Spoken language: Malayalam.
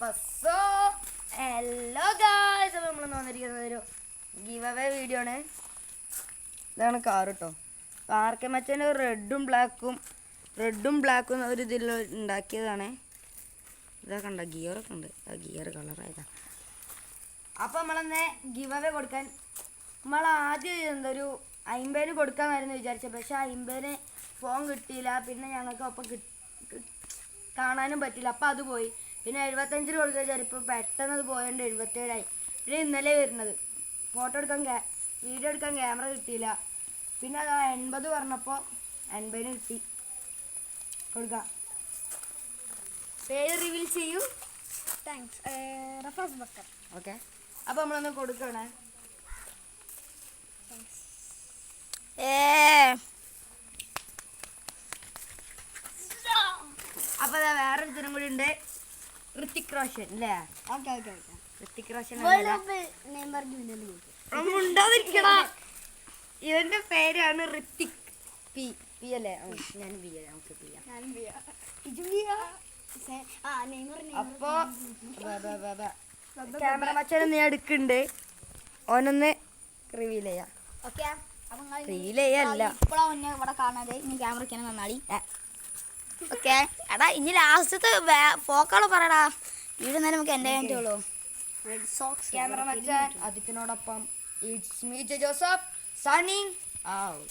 അപ്പം സോ ഹലോ ഗായ്സ്, അപ്പോൾ നമ്മൾ വന്നിരിക്കുന്നത് ഒരു ഗിവ് അവേ വീഡിയോ ആണ്. ഇതാണ് കാർ കേട്ടോ. കാർക്ക് മറ്റേ റെഡും ബ്ലാക്കും ഒരു ഇതിൽ ഉണ്ടാക്കിയതാണ്. ഇതൊക്കെ ഉണ്ടോ, ഗിയറൊക്കെ ഉണ്ട്. ആ ഗിയർ കളറായതാ. അപ്പോൾ നമ്മളെന്നെ ഗിവ് അവേ കൊടുക്കാൻ നമ്മൾ ആദ്യം എന്തൊരു 50 കൊടുക്കാമായിരുന്നു വിചാരിച്ചത്. പക്ഷെ 50 ഫോൺ കിട്ടിയില്ല. പിന്നെ ഞങ്ങൾക്ക് അപ്പം കാണാനും പറ്റില്ല. അപ്പം അത് പോയി. പിന്നെ 75 കൊടുക്കുക വിചാരിച്ചു. ഇപ്പോൾ പെട്ടെന്ന് അത് പോയതുകൊണ്ട് 77 ആയി. പിന്നെ ഇന്നലെ വരുന്നത് ഫോട്ടോ എടുക്കാൻ വീഡിയോ എടുക്കാൻ ക്യാമറ കിട്ടിയില്ല. പിന്നെ അത് 80 പറഞ്ഞപ്പോൾ 80 കിട്ടി. കൊടുക്കാം. പേര് റിവീൽ ചെയ്യൂ. താങ്ക്സ്, റഫാസ് ബക്കർ. ഓക്കെ, അപ്പോൾ നമ്മളൊന്ന് കൊടുക്കണേ. അപ്പോൾ വേറെ ഒരുത്തരം കൂടി ഉണ്ട്, ഋത്തിക് റോഷൻ അല്ലേ? ഋത്തിക് റോഷൻ ഉണ്ടാതിരിക്കടാ. ഇവന്റെ പേരാണ് ഋത്തിക് പി അല്ലേ? ഞാൻ ബി അല്ലേ? നമുക്ക് പി. അപ്പോ ക്യാമറ മച്ചാൻ നീ എടുക്കുന്നുണ്ട്. ഓനൊന്ന് റിവീൽ ചെയ്യാം. റിവീൽ ചെയ്യല്ല, ഇപ്പോഴാണ് ഇവിടെ കാണാതെ ഇനി ക്യാമറ വെക്കാൻ നന്നാടി. ഓക്കെ എടാ, ഇനി ലാസ്റ്റത്തെ ഫോക്കാളോ പറയടാ. വീഡിയോ നേരം നമുക്ക് എൻ്റെ കഴിഞ്ഞുള്ളൂ. ക്യാമറ മച്ചാൻ അതിനോടൊപ്പം it's me Joseph signing out.